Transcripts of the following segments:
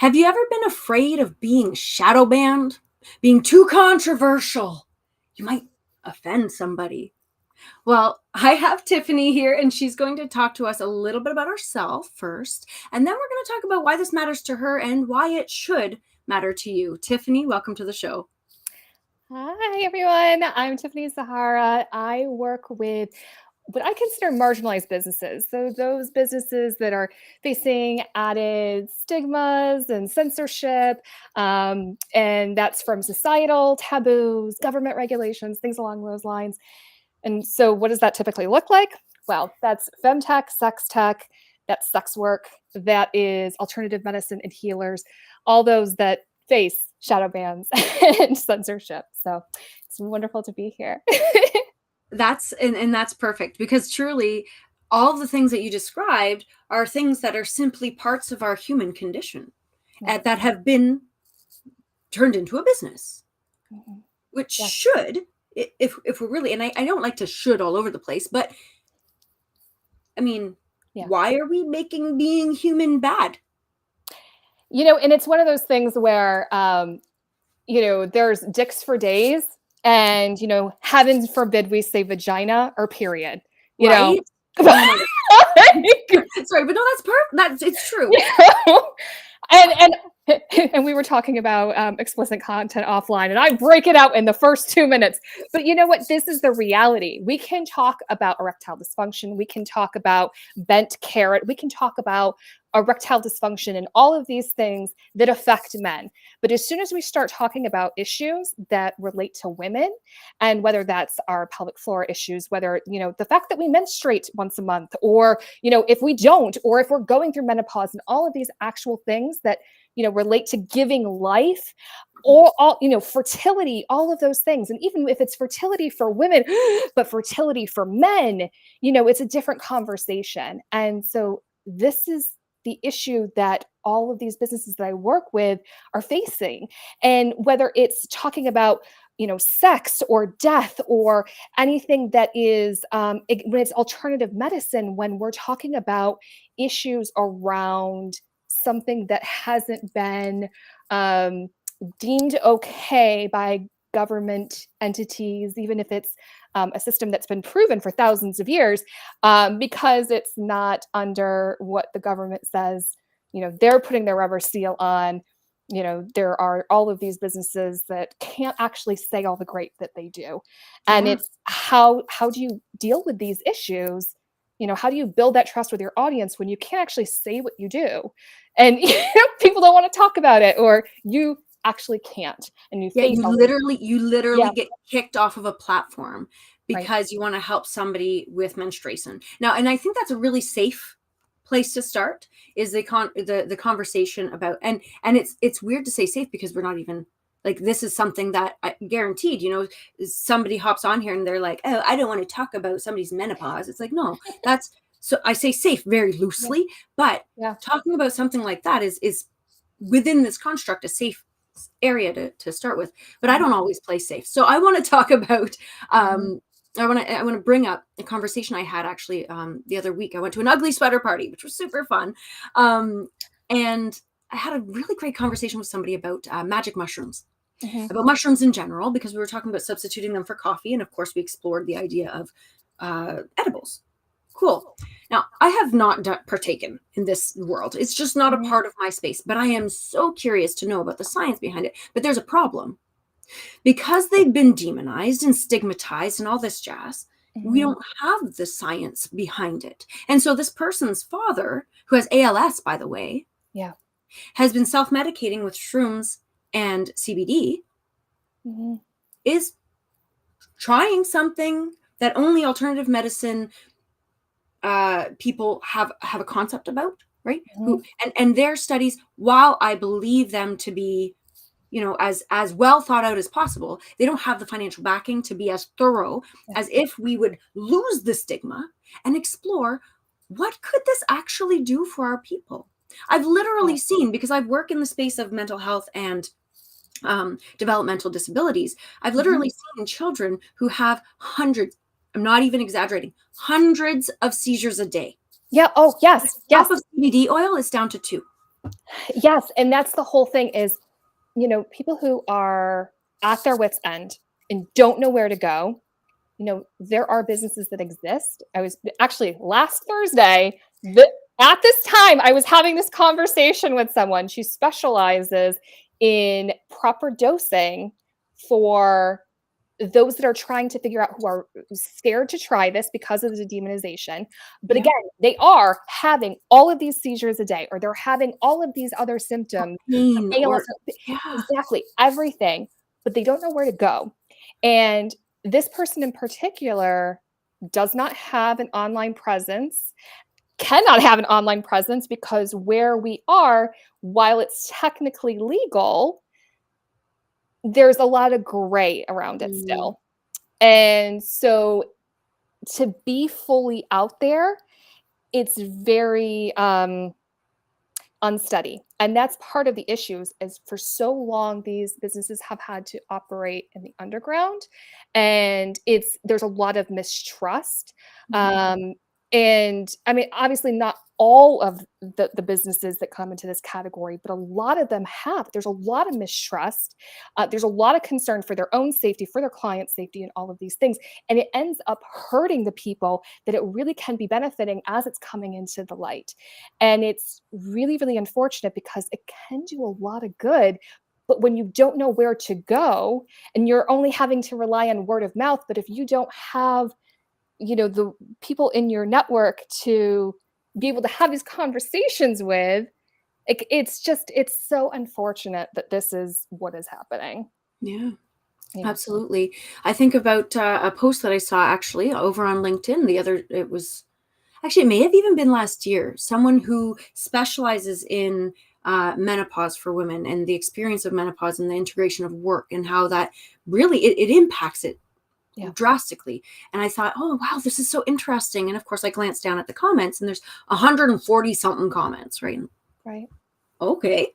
Have you ever been afraid of being shadow banned? Being too controversial? You might offend somebody. Well, I have Tiffany here, and she's going to talk to us a little bit about herself first, and then we're going to talk about why this matters to her and why it should matter to you. Tiffany, welcome to the show. Hi, everyone. I'm Tiffany Zehara. I work with what I consider marginalized businesses. So, those businesses that are facing added stigmas and censorship, and that's from societal taboos, government regulations, things along those lines. And so, what does that typically look like? Well, that's femtech, sex tech, that's sex work, that is alternative medicine and healers, all those that face shadow bans and censorship. So it's wonderful to be here. That's perfect, because truly all the things that you described are things that are simply parts of our human condition that have been turned into a business, which should, if we're really, and I don't like to should all over the place, but I mean, why are we making being human bad? And it's one of those things where, there's dicks for days, and, heaven forbid we say vagina or period, Right? know. Sorry, but no, it's true. And we were talking about explicit content offline, and I break it out in the first 2 minutes. But you know what? This is the reality. We can talk about erectile dysfunction. We can talk about bent carrot. We can talk about erectile dysfunction and all of these things that affect men. But as soon as we start talking about issues that relate to women, and whether that's our pelvic floor issues, whether, the fact that we menstruate once a month, or, if we don't, or if we're going through menopause, and all of these actual things that, relate to giving life, or all, fertility, all of those things. And even if it's fertility for women, but fertility for men, it's a different conversation. And so this is the issue that all of these businesses that I work with are facing. And whether it's talking about, sex or death or anything that is, when it's alternative medicine, when we're talking about issues around something that hasn't been deemed okay by government entities, even if it's a system that's been proven for thousands of years, because it's not under what the government says, they're putting their rubber seal on. There are all of these businesses that can't actually say all the great that they do. And it's how do you deal with these issues? How do you build that trust with your audience when you can't actually say what you do? And people don't want to talk about it, or you actually can't. And you literally get kicked off of a platform because you want to help somebody with menstruation. Now, and I think that's a really safe place to start, is the conversation about, and it's weird to say safe, because we're not even, like, this is something that I guaranteed, somebody hops on here and they're like, oh, I don't want to talk about somebody's menopause. It's like, no, so I say safe very loosely, but talking about something like that is within this construct a safe area to start with. But I don't always play safe. So I want to talk about, I want to bring up a conversation I had actually the other week. I went to an ugly sweater party, which was super fun. And I had a really great conversation with somebody about magic mushrooms, about mushrooms in general, because we were talking about substituting them for coffee. And of course, we explored the idea of edibles. Cool. Now, I have not partaken in this world. It's just not a part of my space, but I am so curious to know about the science behind it. But there's a problem. Because they've been demonized and stigmatized and all this jazz, we don't have the science behind it. And so this person's father, who has ALS, by the way, has been self-medicating with shrooms and CBD, is trying something that only alternative medicine people have a concept about, right? And their studies, while I believe them to be, as well thought out as possible, they don't have the financial backing to be as thorough as if we would lose the stigma and explore what could this actually do for our people. I've literally seen, because I work in the space of mental health and developmental disabilities, I've literally seen children who have hundreds, I'm not even exaggerating, hundreds of seizures a day. Yeah. Oh, yes. Drop of CBD oil is down to 2. Yes, and that's the whole thing is, people who are at their wits' end and don't know where to go. There are businesses that exist. I was actually last Thursday, at this time, I was having this conversation with someone. She specializes in proper dosing for those that are trying to figure out, who are scared to try this because of the demonization. But Yeah. again, they are having all of these seizures a day, or they're having all of these other symptoms, Pain ALS, or yeah. exactly, everything, but they don't know where to go. And this person in particular does not have an online presence, cannot have an online presence, because where we are, while it's technically legal, there's a lot of gray around it Mm, still. And so to be fully out there, it's very unsteady. And that's part of the issues, is for so long these businesses have had to operate in the underground, and there's a lot of mistrust. mhm. And I mean, obviously not all of the businesses that come into this category, but a lot of them have. There's a lot of mistrust. There's a lot of concern for their own safety, for their client's safety, and all of these things. And it ends up hurting the people that it really can be benefiting as it's coming into the light. And it's really, really unfortunate, because it can do a lot of good. But when you don't know where to go, and you're only having to rely on word of mouth, but if you don't have, the people in your network to be able to have these conversations with, it's so unfortunate that this is what is happening. Yeah. Yeah. Absolutely. I think about a post that I saw actually over on LinkedIn it was actually, it may have even been last year. Someone who specializes in menopause for women and the experience of menopause and the integration of work and how that really it impacts it Yeah. drastically. And I thought, oh wow, this is so interesting. And of course, I glanced down at the comments, and there's 140 something comments, right? Right. Okay,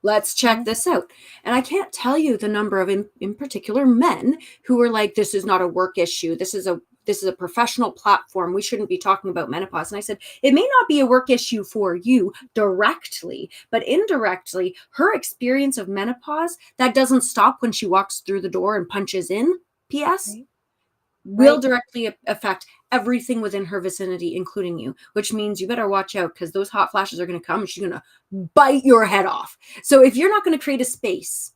let's check Mhm. this out. And I can't tell you the number of in particular men who are like, this is not a work issue. This is a professional platform. We shouldn't be talking about menopause. And I said, it may not be a work issue for you directly, but indirectly, her experience of menopause, that doesn't stop when she walks through the door and punches in. PS, Right. will Right. directly affect everything within her vicinity, including you, which means you better watch out, because those hot flashes are going to come and she's going to bite your head off. So if you're not going to create a space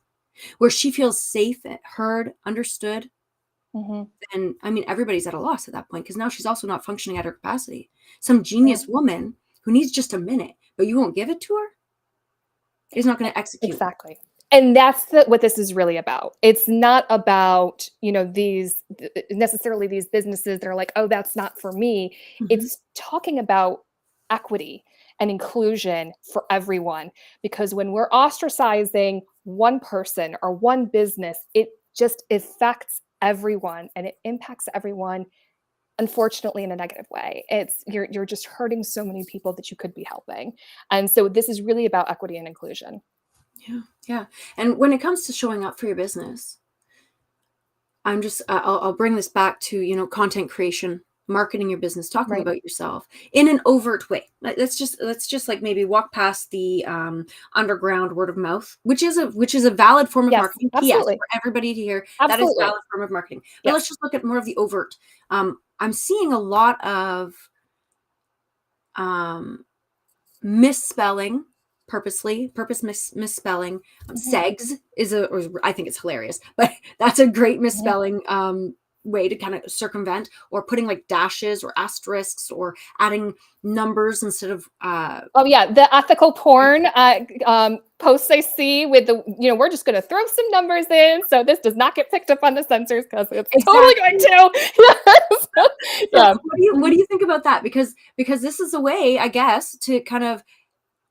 where she feels safe, heard, understood, Mhm. then I mean, everybody's at a loss at that point, because now she's also not functioning at her capacity. Some Yeah. genius woman who needs just a minute, but you won't give it to her, is not going to execute. Exactly. And that's what this is really about. It's not about, these necessarily these businesses that are like, oh, that's not for me. Mhm. It's talking about equity and inclusion for everyone. Because when we're ostracizing one person or one business, it just affects everyone, and it impacts everyone, unfortunately, in a negative way. You're just hurting so many people that you could be helping. And so this is really about equity and inclusion. Yeah, yeah. And when it comes to showing up for your business, I'm just I'll bring this back to, content creation, marketing your business, talking Right. about yourself in an overt way. Let's just like maybe walk past the underground word of mouth, which is a valid form of Yes, marketing. P.S. absolutely. For everybody to hear, that is a Absolutely. valid form of marketing. But Yes. let's just look at more of the overt. I'm seeing a lot of um, misspelling, misspelling. Mhm, Segs I think it's hilarious, but that's a great mhm. misspelling way to kind of circumvent, or putting like dashes or asterisks, or adding numbers instead of Oh, yeah, the ethical porn, posts I see with we're just gonna throw some numbers in, so this does not get picked up on the sensors, because it's totally going exactly. to. Yes. So Yeah. what do Mhm. you think about that? Because this is a way, I guess, to kind of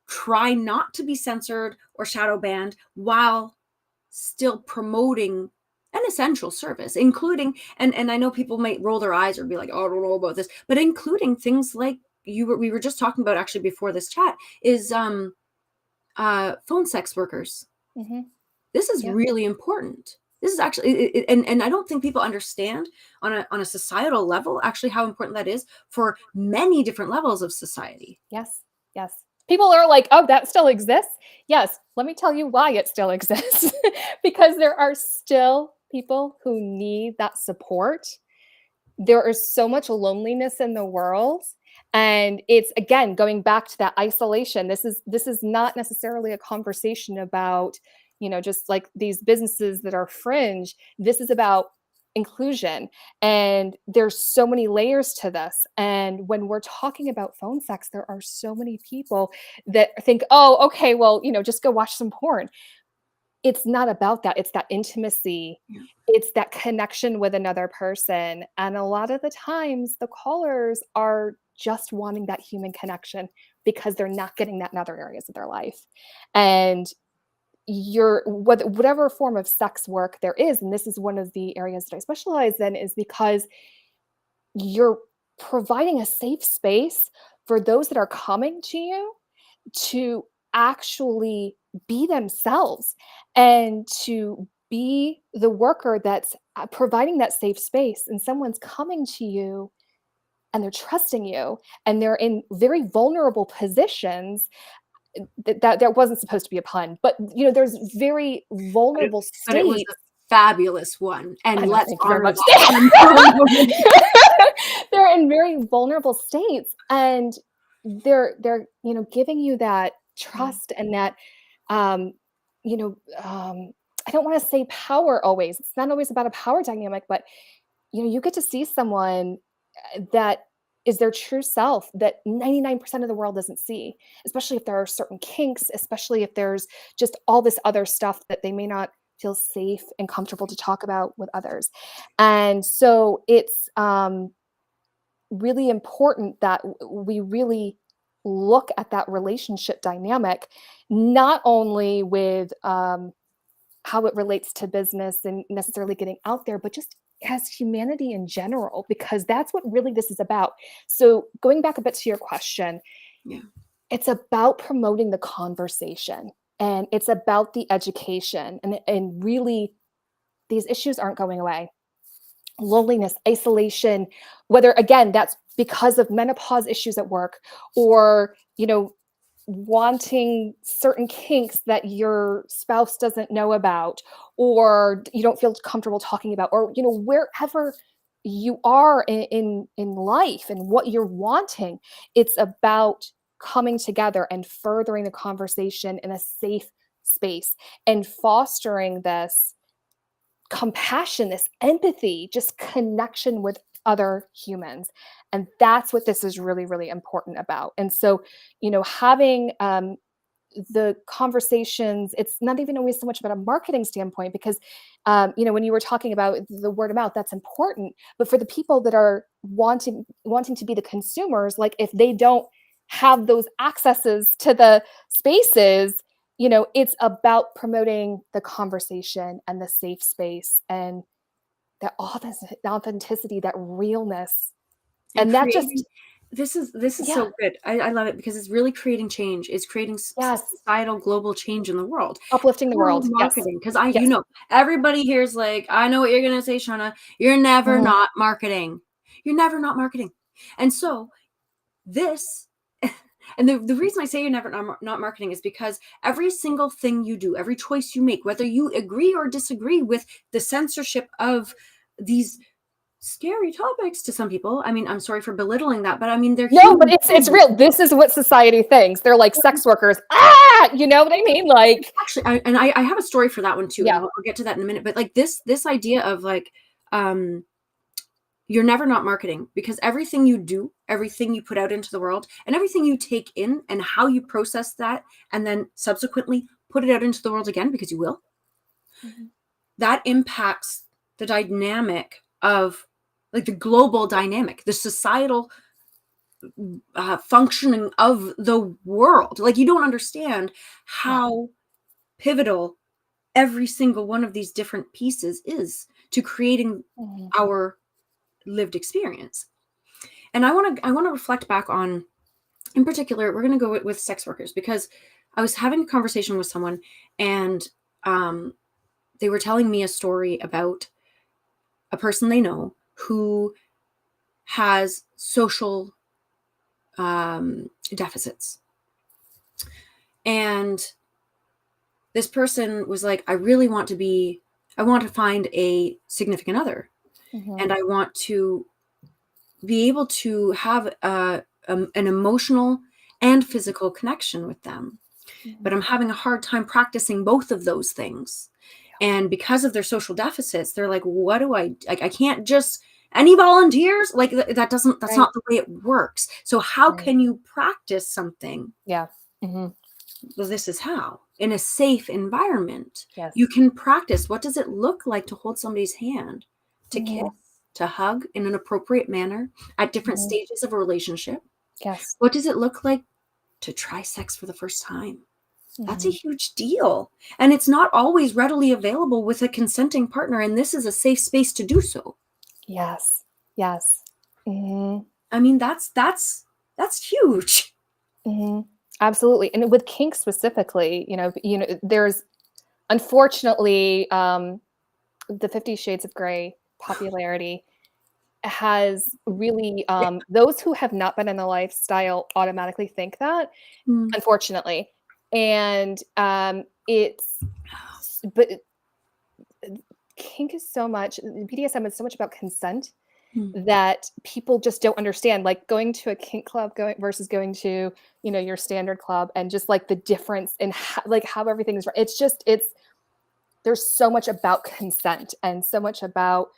try not to be censored or shadow banned while still promoting an essential service, including, and I know people might roll their eyes or be like, oh, I don't know about this, but including things like we were just talking about actually before this chat, is phone sex workers. Mhm. This is Yeah. really important. This is actually and I don't think people understand on a societal level actually how important that is for many different levels of society. Yes. Yes. People are like, oh, that still exists. Yes, let me tell you why it still exists. Because there are still people who need that support. There is so much loneliness in the world. And it's, again, going back to that isolation. This is not necessarily a conversation about, just like these businesses that are fringe. This is about inclusion. And there's so many layers to this. And when we're talking about phone sex, there are so many people that think, oh, okay, well, just go watch some porn. It's not about that. It's that intimacy. Yeah. It's that connection with another person. And a lot of the times the callers are just wanting that human connection because they're not getting that in other areas of their life. And whatever form of sex work there is, and this is one of the areas that I specialize in, is because you're providing a safe space for those that are coming to you to actually be themselves and to be the worker that's providing that safe space. And someone's coming to you and they're trusting you and they're in very vulnerable positions. That wasn't supposed to be a pun, but there's very vulnerable but it was states. a fabulous one, and let's Thank you very honor much. that. They're in very vulnerable states, and they're giving you that trust and that um, I don't want to say power always. It's not always about a power dynamic, but you get to see someone that is their true self that 99% of the world doesn't see, especially if there are certain kinks, especially if there's just all this other stuff that they may not feel safe and comfortable to talk about with others. And so it's really important that we really look at that relationship dynamic, not only with how it relates to business and necessarily getting out there, but just as humanity in general, because that's what really this is about. So going back a bit to your question, Yeah. it's about promoting the conversation and it's about the education, and really these issues aren't going away. Loneliness, isolation, whether again that's because of menopause issues at work, or wanting certain kinks that your spouse doesn't know about, or you don't feel comfortable talking about, or wherever you are in life and what you're wanting, it's about coming together and furthering the conversation in a safe space and fostering this compassion, this empathy, just connection with other humans. And that's what this is really, really important about. And so, having the conversations, it's not even always so much about a marketing standpoint, because, when you were talking about the word of mouth, that's important. But for the people that are wanting to be the consumers, like if they don't have those accesses to the spaces, it's about promoting the conversation and the safe space and that authenticity, that realness. And that just this is yeah. so good. I love it because it's really creating change. It's creating Yes. societal global change in the world. Uplifting the world. Marketing. Because Yes. everybody here's like, I know what you're gonna say, Shauna. You're never not marketing. You're never not marketing. And so this and the reason I say you're never not marketing is because every single thing you do, every choice you make, whether you agree or disagree with the censorship of these scary topics to some people. I mean, I'm sorry for belittling that, but I mean, they're no, but it's real. This is what society thinks. They're like sex workers. You know what I mean? Like, actually, I have a story for that one too. Yeah. And I'll get to that in a minute. But like this idea of like, you're never not marketing, because everything you do, everything you put out into the world, and everything you take in and how you process that, and then subsequently put it out into the world again, because you will, that impacts the dynamic of like the global dynamic, the societal functioning of the world. Like, you don't understand how pivotal every single one of these different pieces is to creating our lived experience. And I want to reflect back on, in particular, we're going to go with sex workers, because I was having a conversation with someone, and they were telling me a story about a person they know who has social deficits. And this person was like, I want to find a significant other. And I want to be able to have an emotional and physical connection with them. But I'm having a hard time practicing both of those things. And because of their social deficits, they're like, what do I can't just, any volunteers? Like that's not the way it works. So how can you practice something? Yeah. Well, this is how. In a safe environment, Yes. you can practice. What does it look like to hold somebody's hand, to kiss, to hug in an appropriate manner at different stages of a relationship? Yes. What does it look like to try sex for the first time? That's a huge deal. And it's not always readily available with a consenting partner. And this is a safe space to do so. Yes. Yes. I mean, that's huge. Absolutely. And with kink specifically, there's unfortunately the 50 Shades of Grey popularity has really those who have not been in the lifestyle automatically think that, unfortunately. And but kink is so much, BDSM is so much about consent that people just don't understand, like going to a kink club versus going to, your standard club, and just like the difference in how everything is. There's so much about consent and so much about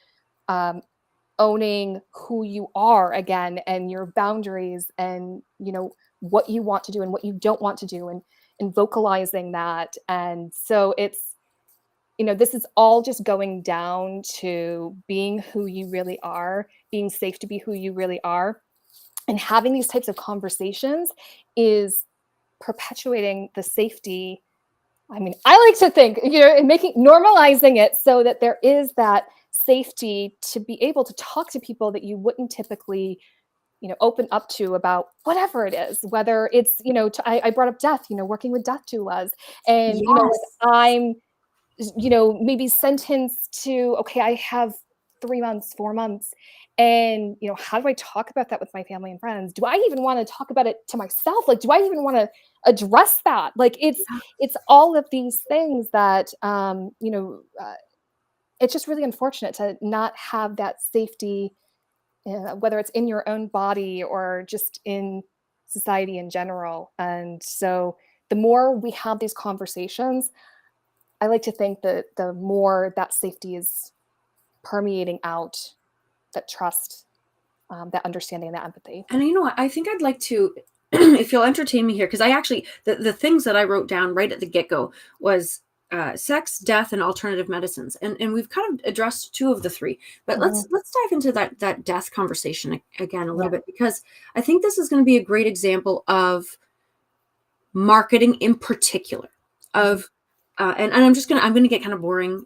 owning who you are again, and your boundaries, and what you want to do and what you don't want to do, and vocalizing that. And so it's, this is all just going down to being who you really are, being safe to be who you really are. And having these types of conversations is perpetuating the safety. I mean, I like to think, and normalizing it so that there is that safety to be able to talk to people that you wouldn't typically, open up to about whatever it is, whether it's, I brought up death, working with death doulas, and, I'm, maybe sentenced to, okay, I have 3 months, 4 months. And, how do I talk about that with my family and friends? Do I even want to talk about it to myself? Like, do I even want to address that? Like, it's all of these things that, it's just really unfortunate to not have that safety, whether it's in your own body or just in society in general. And so the more we have these conversations, I like to think that the more that safety is permeating out, that trust, that understanding, that empathy. And you know what? I think I'd like to, if you'll entertain me here, because I actually, the things that I wrote down right at the get-go was sex, death, and alternative medicines. And we've kind of addressed 2 of the 3. But let's dive into that death conversation again a little bit, because I think this is going to be a great example of marketing in particular, of and I'm going to get kind of boring.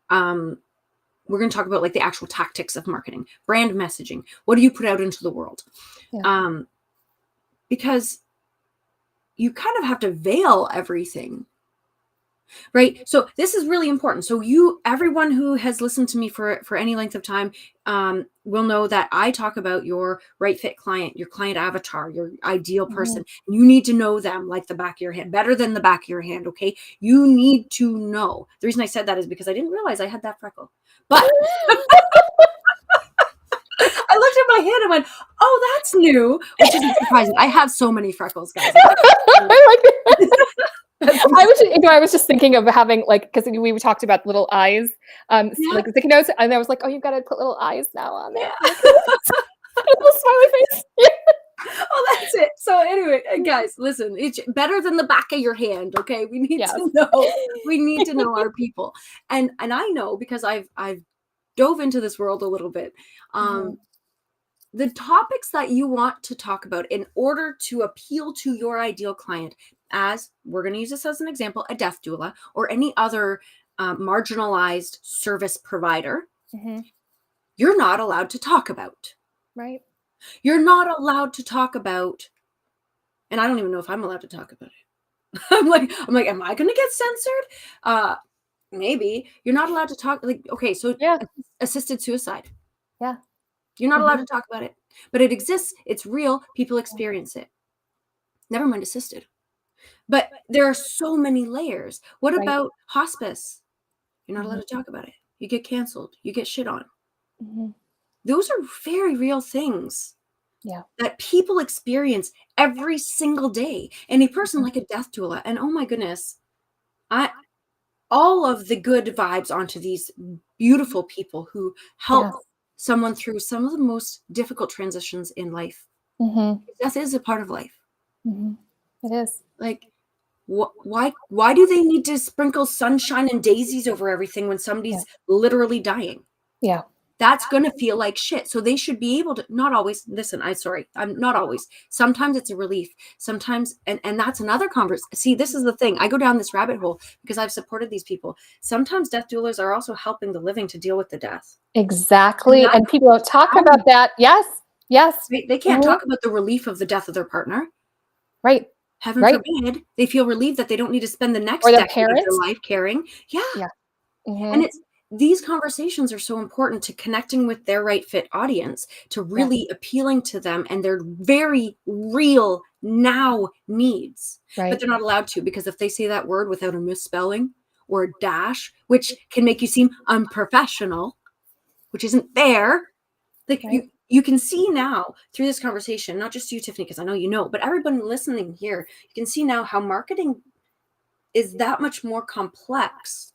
We're going to talk about like the actual tactics of marketing, brand messaging. What do you put out into the world? Because you kind of have to veil everything, right? So this is really important. So everyone who has listened to me for any length of time will know that I talk about your right fit client, your client avatar, your ideal person. You need to know them like the back of your hand, better than the back of your hand. Okay. You need to know. The reason I said that is because I didn't realize I had that freckle, but I looked at my hand and went, oh, that's new, which isn't surprising. I have so many freckles, guys. I was just thinking of having, like, because we talked about little eyes, like sticky notes, and I was like, oh, you've got to put little eyes now on there. Little smiley face. Oh, that's it. So anyway, guys, listen, it's better than the back of your hand. Okay. We need to know, we need to know our people. And I know, because I've dove into this world a little bit. The topics that you want to talk about in order to appeal to your ideal client, as we're going to use this as an example, a death doula or any other marginalized service provider, you're not allowed to talk about. Right. You're not allowed to talk about, and I don't even know if I'm allowed to talk about it. I'm like, am I going to get censored? Maybe. You're not allowed to talk. Like, okay, so assisted suicide. Yeah. You're not allowed to talk about it, but it exists. It's real. People experience it. Never mind assisted. But there are so many layers. What Right. about hospice? You're not allowed Mhm. to talk about it. You get canceled. You get shit on. Mhm. Those are very real things Yeah. that people experience every single day. And a person Mhm. like a death doula, and oh my goodness, I all of the good vibes onto these beautiful people who help Yes. someone through some of the most difficult transitions in life. Mhm. Death is a part of life. Mhm. It is. Like, why do they need to sprinkle sunshine and daisies over everything when Yeah. somebody's literally dying? Yeah. That's gonna feel like shit. So they should be able to, not always, listen, I'm not always. Sometimes it's a relief. Sometimes, and that's another conversation. See, this is the thing. I go down this rabbit hole because I've supported these people. Sometimes death doulas are also helping the living to deal with the death. Exactly. That's And people don't talk challenging. about that. Yes. Yes. They can't Mhm. talk about the relief of the death of their partner. Right. Heaven Right. forbid. They feel relieved that they don't need to spend the Or next their decade of their parents. life caring. Yeah. Yeah. And Mhm. it's these conversations are so important to connecting with their right fit audience, to Yeah. really appealing to them and their very real now needs. But Right. they're not allowed to, because if they say that word without a misspelling or a dash, which can make you seem unprofessional, which isn't fair, like Right. you can see now through this conversation, not just you, Tiffany, because I know you know, but everybody listening here, you can see now how marketing is that much more complex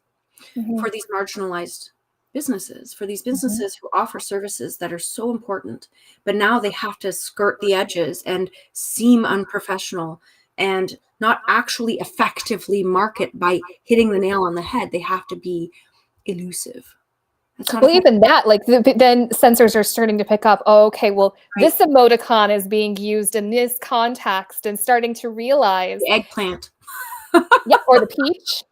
Mhm. for these marginalized businesses, for these Mhm. businesses who offer services that are so important, but now they have to skirt the edges and seem unprofessional and not actually effectively market by hitting the nail on the head. They have to be elusive. That's not Well, effective. even that, like, then sensors are starting to pick up, "Oh, okay, well, Right? this emoticon is being used in this context," and starting to realize The eggplant. yeah, or the peach,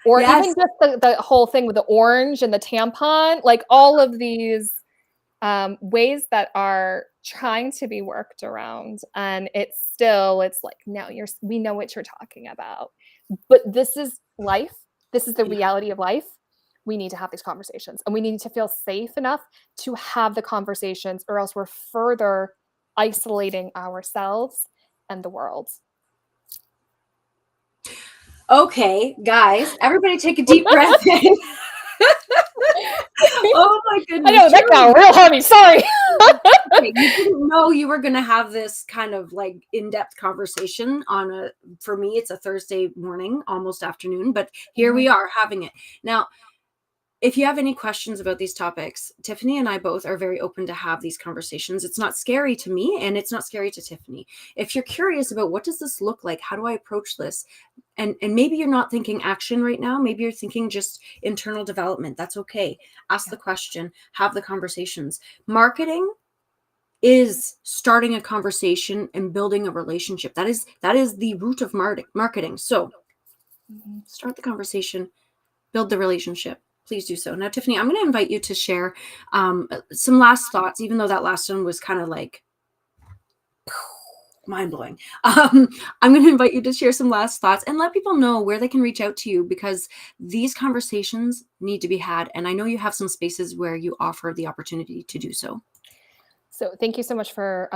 or Yes. even just the whole thing with the orange and the tampon, like, all of these, ways that are trying to be worked around, and it's like, "No, we know what you're talking about." But this is life. This is the Yeah. reality of life. We need to have these conversations, and we need to feel safe enough to have the conversations, or else we're further isolating ourselves and the world. Okay, guys, everybody take a deep breath in. Oh my I goodness. know that Here we got real heavy. Sorry. Okay, you didn't know you were gonna have this kind of like in-depth conversation on a, for me, it's a Thursday morning, almost afternoon, but here Mhm. we are having it. Now, if you have any questions about these topics, Tiffany and I both are very open to have these conversations. It's not scary to me and it's not scary to Tiffany. If you're curious about what does this look like, how do I approach this? And maybe you're not thinking action right now, maybe you're thinking just internal development. That's okay. Ask Yeah. the question, have the conversations. Marketing is starting a conversation and building a relationship. That is the root of marketing. So Mhm. start the conversation, build the relationship. Please do so. Now, Tiffany, I'm going to invite you to share some last thoughts, even though that last one was kind of like mind blowing. I'm going to invite you to share some last thoughts and let people know where they can reach out to you, because these conversations need to be had. And I know you have some spaces where you offer the opportunity to do so. So thank you so much for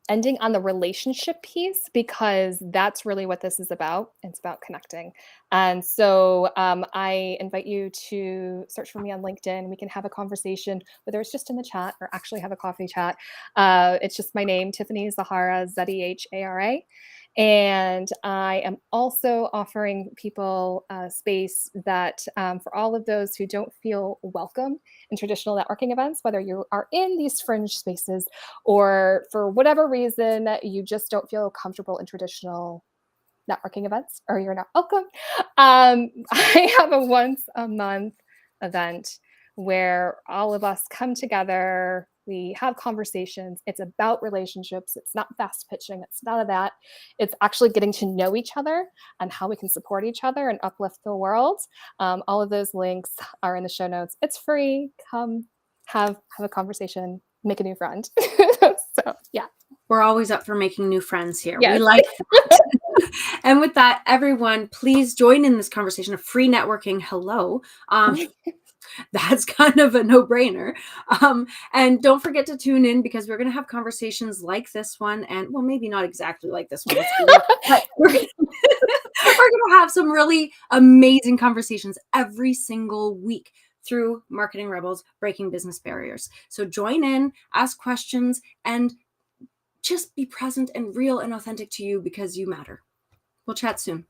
ending on the relationship piece, because that's really what this is about. It's about connecting. And so I invite you to search for me on LinkedIn. We can have a conversation, whether it's just in the chat or actually have a coffee chat. It's just my name, Tiffany Zehara, Zehara. And I am also offering people a space that for all of those who don't feel welcome in traditional networking events, whether you are in these fringe spaces or for whatever reason you just don't feel comfortable in traditional networking events, or you're not welcome. I have a once a month event where all of us come together. We have conversations. It's about relationships. It's not fast pitching. It's none of that. It's actually getting to know each other and how we can support each other and uplift the world. All of those links are in the show notes. It's free. Come have a conversation, make a new friend. So yeah. We're always up for making new friends here. We Yes. like that. And with that, everyone, please join in this conversation of free networking. Hello. That's kind of a no-brainer. And don't forget to tune in, because we're going to have conversations like this one, and well, maybe not exactly like this one. Let's be real, but we're some really amazing conversations every single week through Marketing Rebels, Breaking Business Barriers. So join in, ask questions, and just be present and real and authentic to you, because you matter. We'll chat soon.